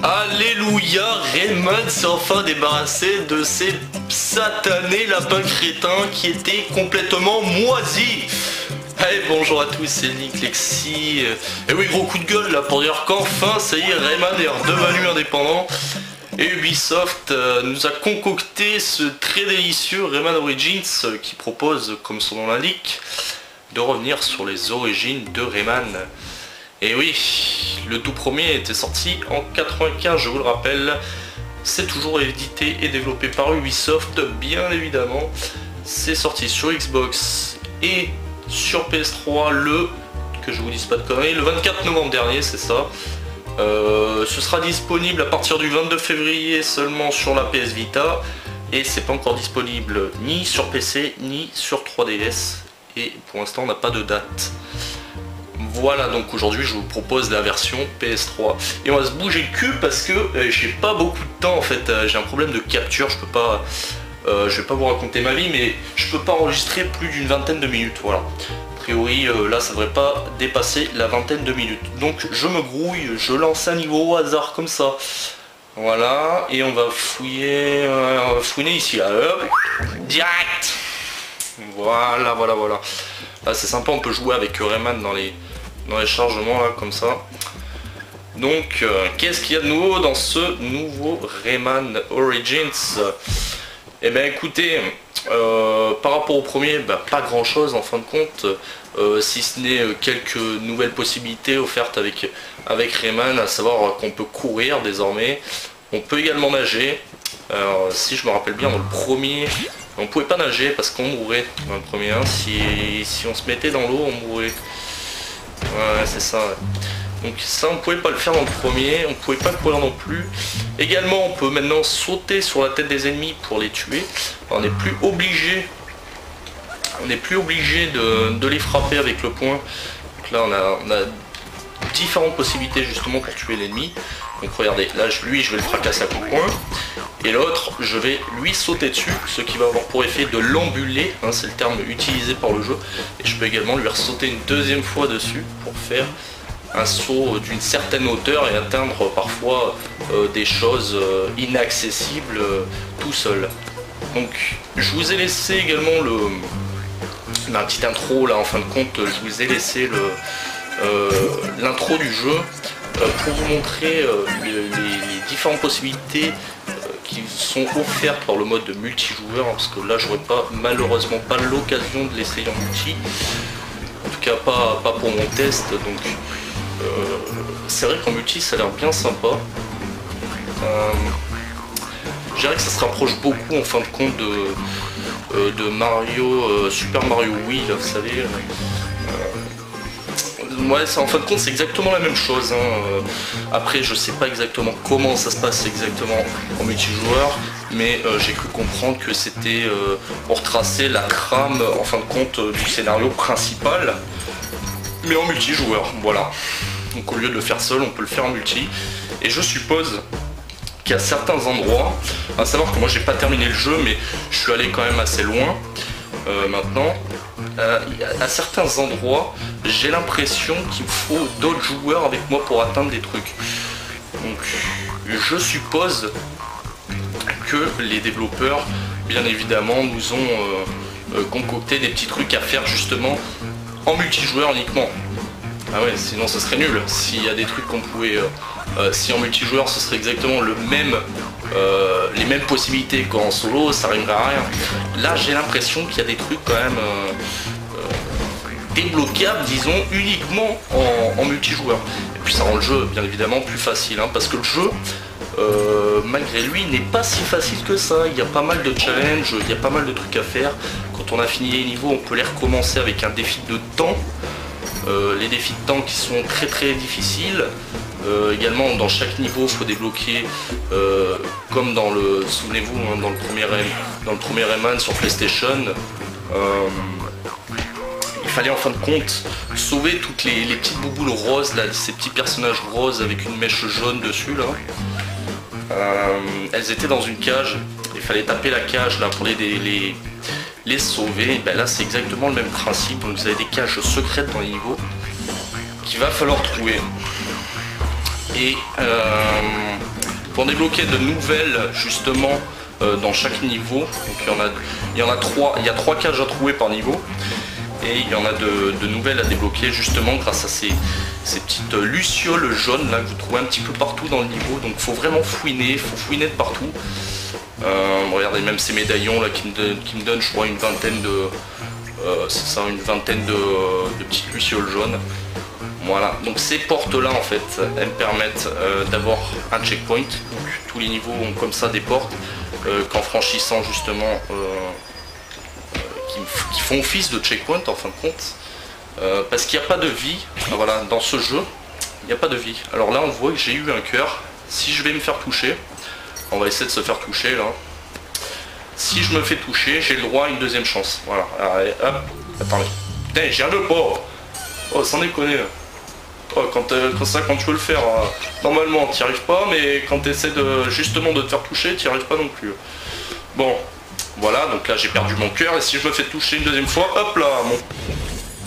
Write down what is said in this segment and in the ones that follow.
Alléluia, Rayman s'est enfin débarrassé de ces satanés lapins crétins qui étaient complètement moisis. Hey, bonjour à tous, c'est Nick Lexi. Et oui, gros coup de gueule là pour dire qu'enfin, ça y est, Rayman est redevenu indépendant. Et Ubisoft nous a concocté ce très délicieux Rayman Origins qui propose, comme son nom l'indique, de revenir sur les origines de Rayman. Et oui, le tout premier était sorti en 95, je vous le rappelle. C'est toujours édité et développé par Ubisoft, bien évidemment. C'est sorti sur Xbox et sur PS3 que je vous dise pas de conneries, le 24 novembre dernier, c'est ça. Ce sera disponible à partir du 22 février seulement sur la PS Vita. Et c'est pas encore disponible ni sur PC ni sur 3DS. Et pour l'instant on n'a pas de date. Voilà, donc aujourd'hui je vous propose la version PS3 et on va se bouger le cul parce que j'ai pas beaucoup de temps en fait, j'ai un problème de capture, je vais pas vous raconter ma vie, mais je peux pas enregistrer plus d'une vingtaine de minutes, voilà. A priori là ça devrait pas dépasser la vingtaine de minutes, donc je me grouille, je lance un niveau au hasard comme ça, voilà, et on va fouiller, fouiner ici là, hop, direct, voilà. Là c'est sympa, on peut jouer avec Rayman dans les chargements là comme ça. Donc qu'est-ce qu'il y a de nouveau dans ce nouveau Rayman Origins? Eh bien écoutez, par rapport au premier, pas grand chose en fin de compte, si ce n'est quelques nouvelles possibilités offertes avec Rayman, à savoir qu'on peut courir désormais, on peut également nager. Alors, si je me rappelle bien, dans le premier on pouvait pas nager parce qu'on mourait dans le premier, hein. Si on se mettait dans l'eau on mourait. Ouais, c'est ça, ouais. Donc ça on pouvait pas le faire dans le premier, on pouvait pas courir non plus. Également on peut maintenant sauter sur la tête des ennemis pour les tuer. On n'est plus obligé de les frapper avec le poing. Donc là on a différentes possibilités justement pour tuer l'ennemi. Donc regardez, là lui je vais le fracasser à coup de poing. Et l'autre je vais lui sauter dessus, ce qui va avoir pour effet de l'embuler, hein, c'est le terme utilisé par le jeu. Et je peux également lui ressauter une deuxième fois dessus pour faire un saut d'une certaine hauteur et atteindre parfois des choses inaccessibles tout seul. Donc je vous ai laissé également la petite intro là, en fin de compte je vous ai laissé l'intro du jeu pour vous montrer les différentes possibilités qui sont offertes par le mode de multijoueur, hein, parce que là j'aurais malheureusement pas l'occasion de l'essayer en multi, en tout cas pas pour mon test, donc c'est vrai qu'en multi ça a l'air bien sympa. Je dirais que ça se rapproche beaucoup en fin de compte de Mario, Super Mario Wii, là, vous savez. Ouais, en fin de compte c'est exactement la même chose, hein. Après je sais pas exactement comment ça se passe exactement en multijoueur, mais j'ai cru comprendre que c'était pour tracer la trame en fin de compte du scénario principal, mais en multijoueur, voilà. Donc au lieu de le faire seul on peut le faire en multi, et je suppose qu'à certains endroits, à savoir que moi j'ai pas terminé le jeu mais je suis allé quand même assez loin maintenant, à certains endroits j'ai l'impression qu'il me faut d'autres joueurs avec moi pour atteindre des trucs. Donc je suppose que les développeurs bien évidemment nous ont concocté des petits trucs à faire justement en multijoueur uniquement. Ah ouais, sinon ce serait nul. S'il y a des trucs qu'on pouvait... si en multijoueur ce serait exactement les mêmes possibilités qu'en solo, ça arriverait à rien. Là j'ai l'impression qu'il y a des trucs quand même débloquables, disons, uniquement en multijoueur. Et puis ça rend le jeu bien évidemment plus facile, hein, parce que le jeu, malgré lui, n'est pas si facile que ça. Il y a pas mal de challenges, il y a pas mal de trucs à faire. Quand on a fini les niveaux, on peut les recommencer avec un défi de temps. Les défis de temps qui sont très très difficiles. Également dans chaque niveau il faut débloquer comme dans le, souvenez-vous, hein, dans le premier Rayman sur PlayStation, il fallait en fin de compte sauver toutes les petites bouboules roses là, ces petits personnages roses avec une mèche jaune dessus là. Elles étaient dans une cage, il fallait taper la cage là pour les sauver. Ben là c'est exactement le même principe, donc vous avez des cages secrètes dans les niveaux qu'il va falloir trouver. Et pour débloquer de nouvelles justement dans chaque niveau. Donc il y en a 3, il y a 3 cages à trouver par niveau. Et il y en a de nouvelles à débloquer justement grâce à ces petites lucioles jaunes là que vous trouvez un petit peu partout dans le niveau. Donc il faut vraiment fouiner, il faut fouiner de partout. Regardez même ces médaillons là qui me donnent je crois une vingtaine de c'est ça, une vingtaine de petites lucioles jaunes. Voilà, donc ces portes là en fait elles me permettent d'avoir un checkpoint. Donc tous les niveaux ont comme ça des portes qu'en franchissant justement qui font office de checkpoint en fin de compte, parce qu'il n'y a pas de vie. Voilà, dans ce jeu il n'y a pas de vie. Alors là on voit que j'ai eu un cœur. Si je vais me faire toucher, on va essayer de se faire toucher là. Si je me fais toucher, j'ai le droit à une deuxième chance. Voilà, allez, hop, attendez, putain j'y arrive pas. Oh sans déconner. Oh, quand tu veux le faire, normalement tu n'y arrives pas, mais quand tu essaies justement de te faire toucher, tu n'y arrives pas non plus. Bon, voilà, donc là j'ai perdu mon cœur et si je me fais toucher une deuxième fois, hop là,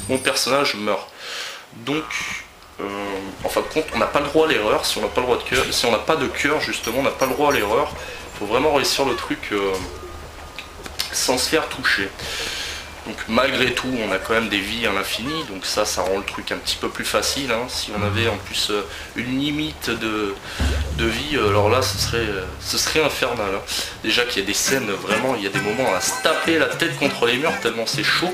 mon personnage meurt. Donc, en fin de compte, on n'a pas le droit à l'erreur. Si on n'a pas le droit de cœur, si on n'a pas de cœur justement, on n'a pas le droit à l'erreur. Il faut vraiment réussir le truc sans se faire toucher. Donc malgré tout, on a quand même des vies à l'infini, donc ça rend le truc un petit peu plus facile. Hein. Si on avait en plus une limite de vie, alors là ce serait infernal. Hein. Déjà qu'il y a des scènes, vraiment, il y a des moments à se taper la tête contre les murs tellement c'est chaud.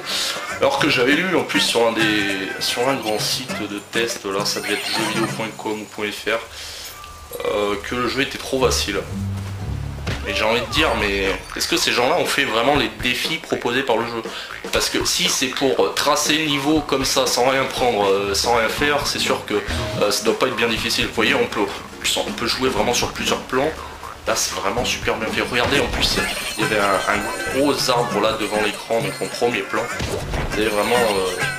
Alors que j'avais lu en plus sur un grand site de test, là ça devait être jeuxvideo.com ou .fr, que le jeu était trop facile. Et j'ai envie de dire, mais est-ce que ces gens-là ont fait vraiment les défis proposés par le jeu? Parce que si c'est pour tracer le niveau comme ça, sans rien prendre, sans rien faire, c'est sûr que ça doit pas être bien difficile. Vous voyez, on peut jouer vraiment sur plusieurs plans. Là, c'est vraiment super bien fait. Regardez, en plus, il y avait un gros arbre là devant l'écran, donc en premier plan. Vous avez vraiment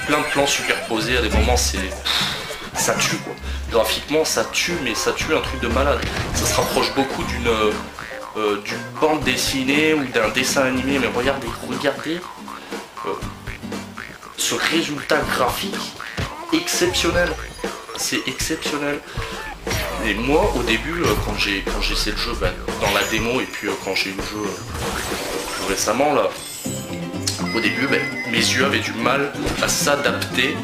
plein de plans superposés. À des moments, ça tue, quoi. Graphiquement, ça tue, mais ça tue un truc de malade. Ça se rapproche beaucoup d'une bande dessinée ou d'un dessin animé, mais regardez ce résultat graphique exceptionnel, c'est exceptionnel. Et moi au début quand j'ai essayé le jeu dans la démo et puis quand j'ai eu le jeu plus récemment là, au début mes yeux avaient du mal à s'adapter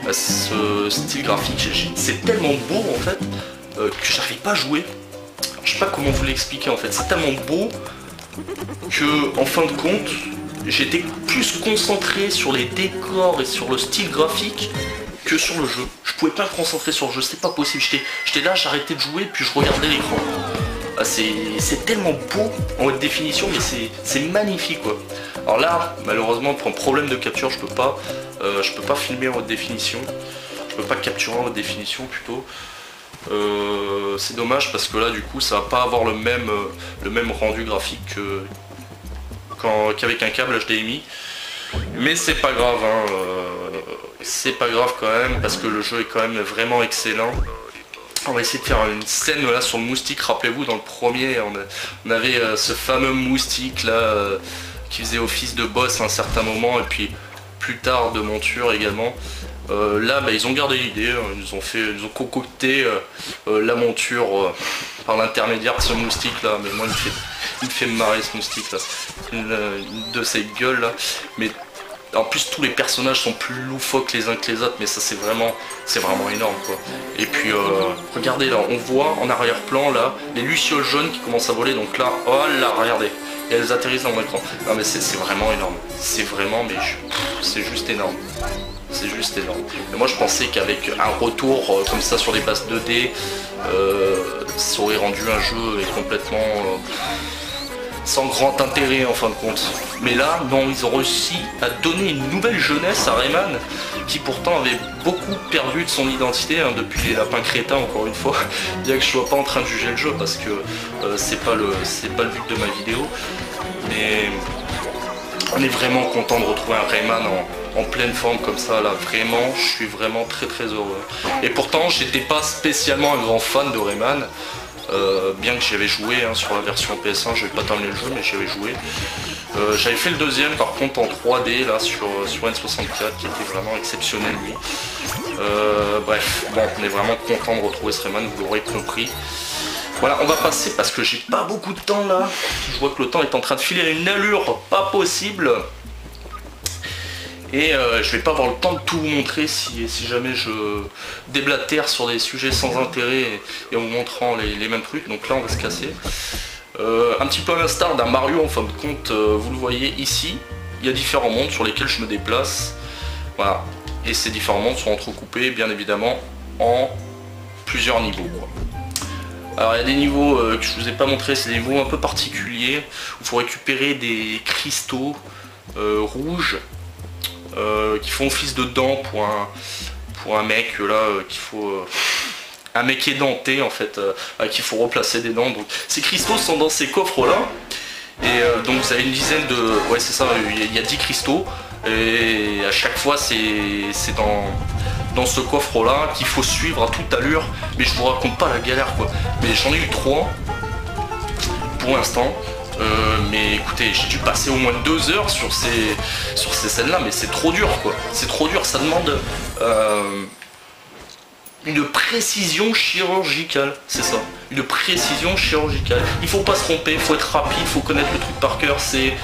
à ce style graphique. C'est tellement beau en fait que j'arrive pas à jouer. Je sais pas comment vous l'expliquer en fait, c'est tellement beau que en fin de compte j'étais plus concentré sur les décors et sur le style graphique que sur le jeu. Je pouvais pas me concentrer sur le jeu, c'est pas possible, j'étais là, j'arrêtais de jouer puis je regardais l'écran. Ah, c'est tellement beau en haute définition, mais c'est magnifique quoi. Alors là malheureusement pour un problème de capture je peux pas filmer en haute définition, je peux pas capturer en haute définition plutôt. C'est dommage parce que là du coup ça va pas avoir le même rendu graphique qu'avec un câble HDMI, mais c'est pas grave hein, c'est pas grave quand même parce que le jeu est quand même vraiment excellent. On va essayer de faire une scène là sur le moustique. Rappelez-vous dans le premier on avait ce fameux moustique là qui faisait office de boss à un certain moment et puis plus tard de monture également. Là ils ont gardé l'idée, ils ont concocté la monture par l'intermédiaire de ce moustique là, mais moi il me fait marrer ce moustique là, une de ces gueules là, mais en plus tous les personnages sont plus loufoques les uns que les autres, mais ça c'est vraiment énorme quoi. Et puis regardez là, on voit en arrière-plan là les lucioles jaunes qui commencent à voler, donc là, oh là, regardez, et elles atterrissent dans mon écran. Non mais c'est vraiment énorme, c'est vraiment, mais c'est juste énorme. C'est juste énorme. Et moi je pensais qu'avec un retour comme ça sur les bases 2D, ça aurait rendu un jeu complètement sans grand intérêt en fin de compte. Mais là, non, ils ont réussi à donner une nouvelle jeunesse à Rayman, qui pourtant avait beaucoup perdu de son identité hein, depuis les lapins crétins encore une fois. Bien que je sois pas en train de juger le jeu parce que c'est pas le but de ma vidéo. Mais on est vraiment content de retrouver un Rayman en pleine forme comme ça là, vraiment, je suis vraiment très heureux. Et pourtant j'étais pas spécialement un grand fan de Rayman, bien que j'y avais joué hein, sur la version PS1, je vais pas terminer le jeu mais j'y avais joué. J'avais fait le deuxième par contre en 3D là sur N64 qui était vraiment exceptionnel lui. Bref, bon, on est vraiment content de retrouver ce Rayman, vous l'aurez compris. Voilà, on va passer parce que j'ai pas beaucoup de temps là. Je vois que le temps est en train de filer à une allure pas possible. Et je vais pas avoir le temps de tout vous montrer si jamais je déblatère sur des sujets sans intérêt et en vous montrant les mêmes trucs. Donc là on va se casser. Un petit peu à l'instar d'un Mario en fin de compte, vous le voyez ici, il y a différents mondes sur lesquels je me déplace. Voilà. Et ces différents mondes sont entrecoupés bien évidemment en plusieurs niveaux, quoi. Alors il y a des niveaux que je vous ai pas montré, c'est des niveaux un peu particuliers où il faut récupérer des cristaux rouges qui font office de dents pour un mec là qu'il faut un mec édenté en fait qu'il faut replacer des dents. Donc ces cristaux sont dans ces coffres là et donc vous avez une dizaine de... ouais c'est ça, il y a 10 cristaux et à chaque fois c'est dans ce coffre là qu'il faut suivre à toute allure, mais je vous raconte pas la galère quoi. Mais j'en ai eu 3 pour l'instant. Mais écoutez, j'ai dû passer au moins 2 heures sur ces scènes là, mais c'est trop dur quoi, c'est trop dur, ça demande une précision chirurgicale, c'est ça, une précision chirurgicale. Il faut pas se tromper, il faut être rapide, il faut connaître le truc par cœur, c'est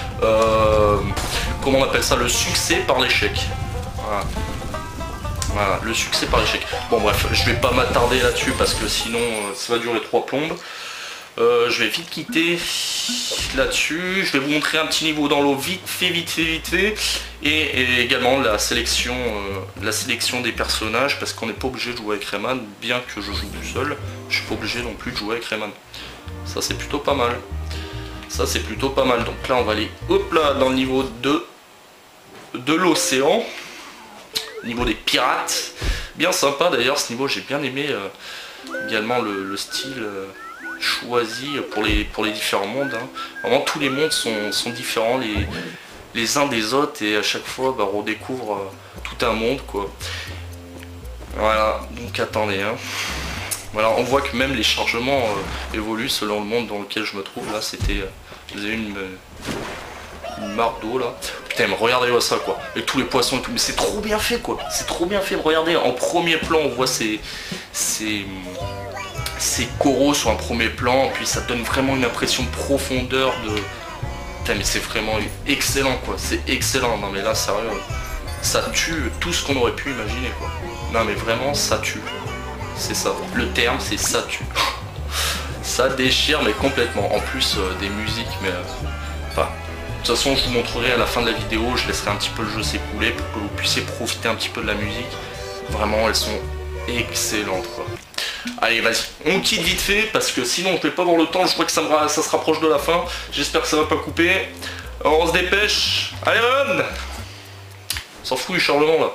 comment on appelle ça, le succès par l'échec. Voilà. Voilà, le succès par l'échec. Bon bref, je vais pas m'attarder là-dessus parce que sinon ça va durer 3 plombes. Je vais vite quitter là-dessus. Je vais vous montrer un petit niveau dans l'eau vite fait. Et également la sélection des personnages, parce qu'on n'est pas obligé de jouer avec Rayman, bien que je joue tout seul. Je suis pas obligé non plus de jouer avec Rayman. Ça c'est plutôt pas mal. Ça c'est plutôt pas mal. Donc là on va aller hop là dans le niveau de l'océan. Niveau des pirates. Bien sympa d'ailleurs ce niveau, j'ai bien aimé également le style choisi pour les différents mondes. Hein. Vraiment tous les mondes sont différents les uns des autres et à chaque fois bah, on redécouvre tout un monde quoi. Voilà, donc attendez. Hein. Voilà, on voit que même les chargements évoluent selon le monde dans lequel je me trouve. Là c'était... vous avez une mare d'eau là. Putain mais regardez ça quoi. Et tous les poissons et tout. Mais c'est trop bien fait quoi. C'est trop bien fait. Regardez, en premier plan on voit ces coraux sur un premier plan, puis ça donne vraiment une impression de profondeur de... Putain mais c'est vraiment excellent quoi, c'est excellent. Non mais là sérieux, ça tue tout ce qu'on aurait pu imaginer quoi. Non mais vraiment ça tue. C'est ça, le terme c'est ça tue. Ça déchire mais complètement. En plus des musiques mais... enfin, de toute façon je vous montrerai à la fin de la vidéo, je laisserai un petit peu le jeu s'écouler pour que vous puissiez profiter un petit peu de la musique. Vraiment elles sont excellentes quoi. Allez vas-y, on quitte vite fait parce que sinon on ne peut pas avoir le temps, je vois que ça se rapproche de la fin, j'espère que ça va pas couper. Alors, on se dépêche, allez run. On s'en fout du charlement là.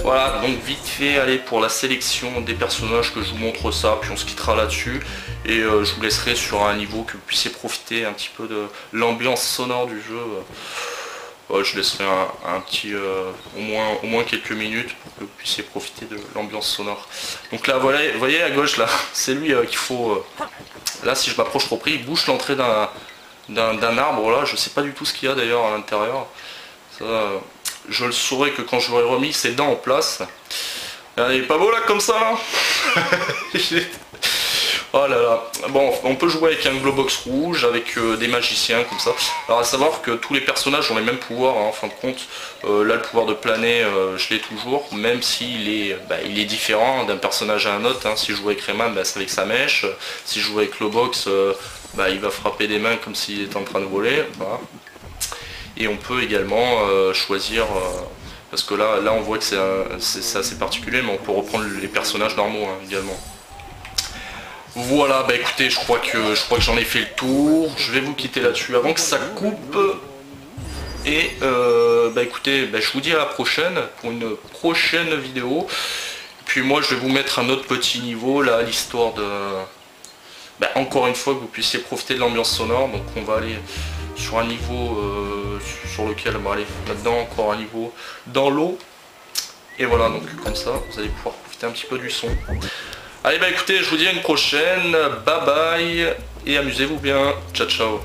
Voilà, donc vite fait, allez pour la sélection des personnages que je vous montre ça, puis on se quittera là-dessus. Et je vous laisserai sur un niveau que vous puissiez profiter un petit peu de l'ambiance sonore du jeu. Ouais, je laisserai un petit au moins quelques minutes pour que vous puissiez profiter de l'ambiance sonore. Donc là voilà, vous voyez à gauche là, c'est lui qu'il faut... là si je m'approche trop près, il bouche l'entrée d'un arbre là, je sais pas du tout ce qu'il y a d'ailleurs à l'intérieur. Ça, je le saurai que quand j'aurai remis ses dents en place. Il est pas beau là comme ça là. Oh là là, bon on peut jouer avec un Globox rouge, avec des magiciens comme ça. Alors à savoir que tous les personnages ont les mêmes pouvoirs hein, en fin de compte. Là le pouvoir de planer je l'ai toujours, même s'il est différent d'un personnage à un autre. Hein. Si je joue avec Rayman c'est avec sa mèche, si je joue avec Globox il va frapper des mains comme s'il était en train de voler. Voilà. Et on peut également choisir... parce que là on voit que c'est assez particulier, mais on peut reprendre les personnages normaux hein, également. Voilà, bah écoutez, je crois que j'en ai fait le tour. Je vais vous quitter là-dessus avant que ça coupe. Et écoutez, je vous dis à la prochaine pour une prochaine vidéo. Puis moi je vais vous mettre un autre petit niveau là, l'histoire de... encore une fois que vous puissiez profiter de l'ambiance sonore. Donc on va aller sur un niveau sur lequel, allez, là-dedans encore un niveau dans l'eau. Et voilà, donc comme ça, vous allez pouvoir profiter un petit peu du son. Allez écoutez, je vous dis à une prochaine, bye bye, et amusez-vous bien, ciao ciao.